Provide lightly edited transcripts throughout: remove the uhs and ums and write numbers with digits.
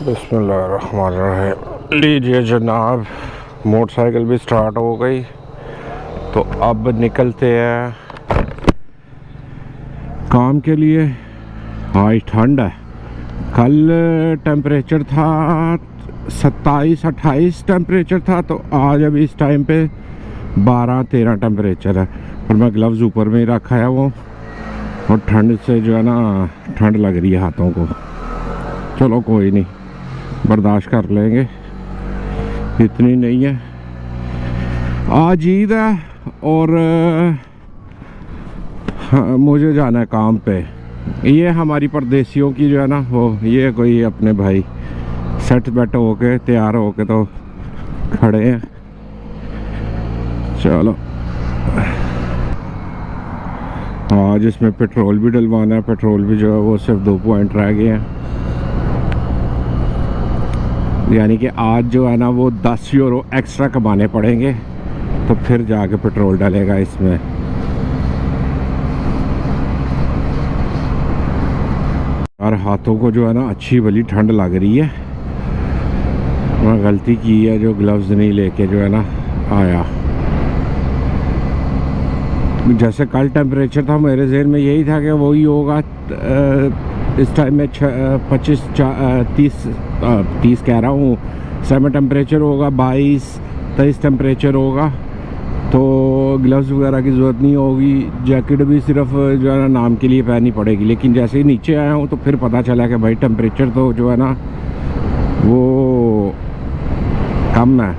बिस्मिल्लाहिर्रहमानिर्रहीम। लीजिए जनाब, मोटरसाइकिल भी स्टार्ट हो गई, तो अब निकलते हैं काम के लिए। आज ठंड है। कल टेम्परेचर था 27-28 टेम्परेचर था, तो आज अभी इस टाइम पे 12-13 टेम्परेचर है। और मैं ग्लव्स ऊपर में ही रखा है वो, और ठंड से जो है ना, ठंड लग रही है हाथों को। चलो कोई नहीं, बर्दाश्त कर लेंगे, इतनी नहीं है। आज ईद है और मुझे जाना है काम पे। ये हमारी परदेसियों की जो है ना, वो ये कोई अपने भाई सेट बेट होके तैयार होके तो खड़े हैं। चलो, आज इसमें पेट्रोल भी डलवाना है। पेट्रोल भी जो है वो सिर्फ 2 पॉइंट रह गए हैं, यानी कि आज जो है ना वो 10 यूरो एक्स्ट्रा कमाने पड़ेंगे, तो फिर जाके पेट्रोल डालेगा इसमें। और हाथों को जो है ना अच्छी भली ठंड लग रही है। मैं गलती की है जो ग्लव्स नहीं लेके जो है ना आया। जैसे कल टेम्परेचर था, मेरे ज़हन में यही था कि वही होगा। इस टाइम में 30 कह रहा हूँ, समय टेम्परेचर होगा 22-23 टेम्परेचर होगा, तो ग्लव्स वगैरह की ज़रूरत नहीं होगी। जैकेट भी सिर्फ जो है ना नाम के लिए पहननी पड़ेगी। लेकिन जैसे ही नीचे आया हूँ तो फिर पता चला कि भाई टेम्परेचर तो जो है ना वो कम है।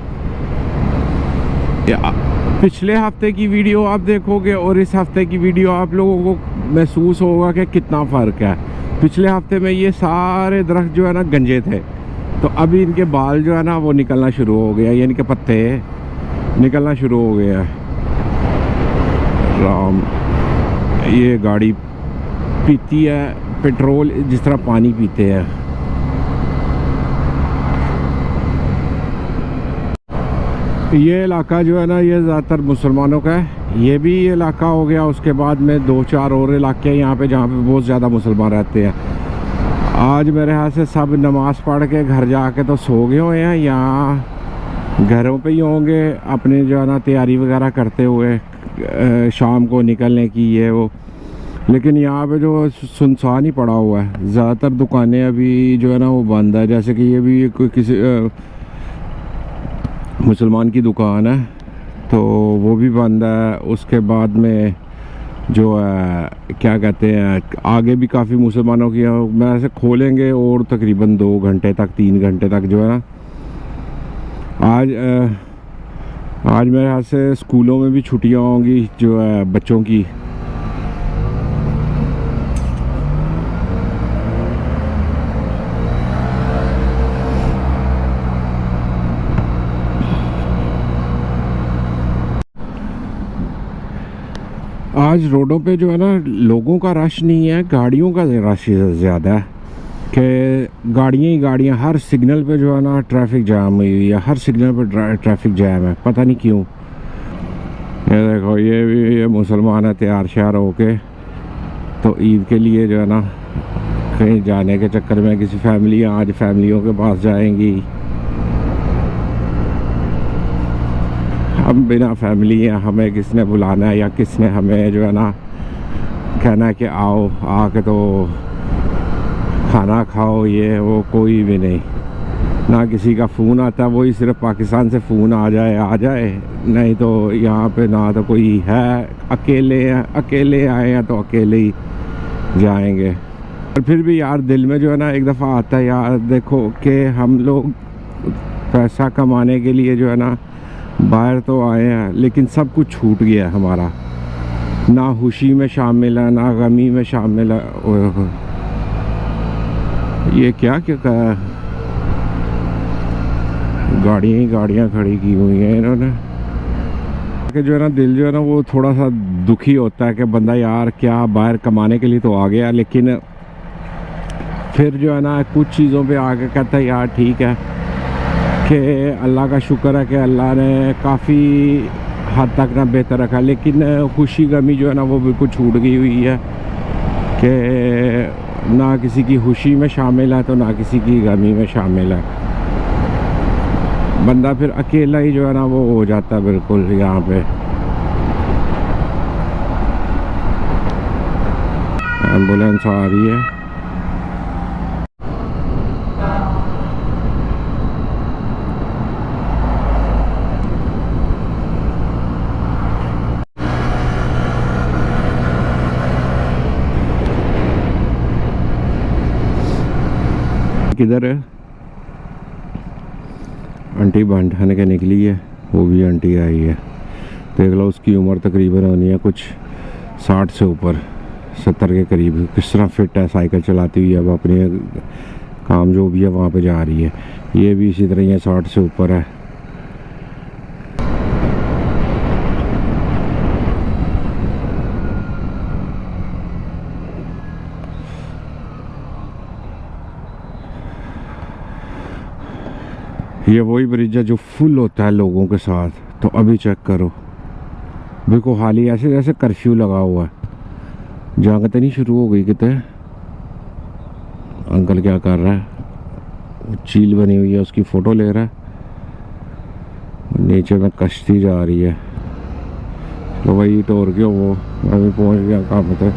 पिछले हफ्ते की वीडियो आप देखोगे और इस हफ्ते की वीडियो आप लोगों को महसूस होगा कि कितना फ़र्क है। पिछले हफ्ते में ये सारे दरख्त जो है ना गंजे थे, तो अभी इनके बाल जो है ना वो निकलना शुरू हो गया, यानी कि पत्ते निकलना शुरू हो गया। राम, ये गाड़ी पीती है पेट्रोल जिस तरह पानी पीते हैं। ये इलाका जो है ना ये ज़्यादातर मुसलमानों का है। ये भी इलाका हो गया, उसके बाद में 2-4 और इलाके हैं यहाँ पे जहाँ पे बहुत ज़्यादा मुसलमान रहते हैं। आज मेरे ख्याल से सब नमाज़ पढ़ के घर जाके तो सो गए हुए हैं, यहाँ घरों पे ही होंगे अपने जो है ना तैयारी वगैरह करते हुए शाम को निकलने की ये वो। लेकिन यहाँ पे जो सुनसान ही पड़ा हुआ है, ज़्यादातर दुकानें अभी जो है ना वो बंद है। जैसे कि ये भी कोई किसी मुसलमान की दुकान है, तो वो भी बंद है। उसके बाद में जो है क्या कहते हैं, आगे भी काफ़ी मुसलमानों की मैं ऐसे खोलेंगे और तकरीबन 2 घंटे तक 3 घंटे तक जो है ना। आज मेरे ख्याल से स्कूलों में भी छुट्टियां होंगी जो है बच्चों की। आज रोडों पे जो है ना लोगों का रश नहीं है, गाड़ियों का रश ज़्यादा है। कि गाड़ियाँ ही गाड़ियाँ, हर सिग्नल पे जो है ना ट्रैफिक जाम हुई हुई है। हर सिग्नल पे ट्रैफिक जाम है, पता नहीं क्यों। ये देखो, ये भी ये मुसलमान है तैयार श्यार होके, तो ईद के लिए जो है ना कहीं जाने के चक्कर में किसी फैमिलियाँ आज फैमिलियों के पास जाएंगी। हम बिना फैमिली हैं, हमें किसने बुलाना है या किसने हमें जो है ना कहना है कि आओ आके तो खाना खाओ, ये वो कोई भी नहीं। ना किसी का फ़ोन आता, वही सिर्फ पाकिस्तान से फ़ोन आ जाए, नहीं तो यहाँ पे ना तो कोई है। अकेले आए हैं तो अकेले ही जाएंगे। और फिर भी यार दिल में जो है ना एक दफ़ा आता है यार, देखो कि हम लोग पैसा कमाने के लिए जो है ना बाहर तो आए हैं, लेकिन सब कुछ छूट गया हमारा। ना खुशी में शामिल है, ना गमी में शामिल है। ये क्या गाड़ियाँ ही गाड़ियाँ खड़ी की हुई हैं इन्होंने। कि जो है ना दिल जो है ना वो थोड़ा सा दुखी होता है कि बंदा यार क्या बाहर कमाने के लिए तो आ गया, लेकिन फिर जो है ना कुछ चीज़ों पे आके कहता है यार ठीक है कि अल्लाह का शुक्र है कि अल्लाह ने काफ़ी हद तक ना बेहतर रखा। लेकिन खुशी गमी जो है ना वो बिल्कुल छूट गई हुई है कि ना किसी की खुशी में शामिल है तो ना किसी की गमी में शामिल है। बंदा फिर अकेला ही जो है ना वो हो जाता है बिल्कुल यहाँ पे। एम्बुलेंस आ रही है। किधर है आंटी? बांधाने के निकली है, वो भी आंटी आई है। देख लो उसकी उम्र तकरीबन होनी है कुछ 60 से ऊपर, 70 के करीब। किस तरह फिट है, साइकिल चलाती हुई है। अब अपने काम जो भी है वहाँ पे जा रही है। ये भी इसी तरह ही 60 से ऊपर है। ये वही ब्रिज है जो फुल होता है लोगों के साथ। तो अभी चेक करो, बिल्कुल खाली, ऐसे जैसे कर्फ्यू लगा हुआ है। जंग तो नहीं शुरू हो गई कितने? अंकल क्या कर रहा है? चील बनी हुई है उसकी फ़ोटो ले रहा है। नीचे में कश्ती जा रही है। तो वही टोर के वो अभी पहुंच गया काम पे।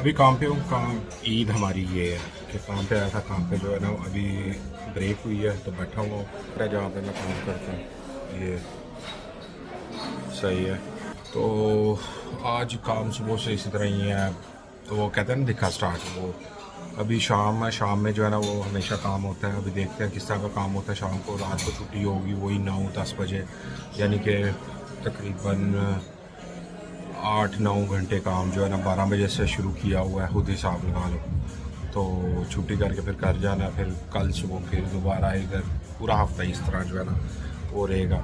अभी काम पे हूँ। काम ईद हमारी ये है कि काम पे आया था। काम पे जो है ना अभी ब्रेक हुई है तो बैठा हुआ हूँ जहाँ पे मैं काम करता हूँ। ये सही है। तो आज काम सुबह से इसी तरह ही है। तो वो कहते हैं ना दिखा स्टार्ट, वो अभी शाम है। शाम में जो है ना वो हमेशा काम होता है। अभी देखते हैं किस तरह का काम होता है शाम को। रात को छुट्टी होगी वही 9-10 बजे, यानी कि तकरीबन 8-9 घंटे काम जो है ना 12 बजे से शुरू किया हुआ है। खुद हिसाब लगा लो। तो छुट्टी करके फिर घर जाना, फिर कल सुबह फिर दोबारा इधर। पूरा हफ्ता इस तरह जो है ना वो रहेगा।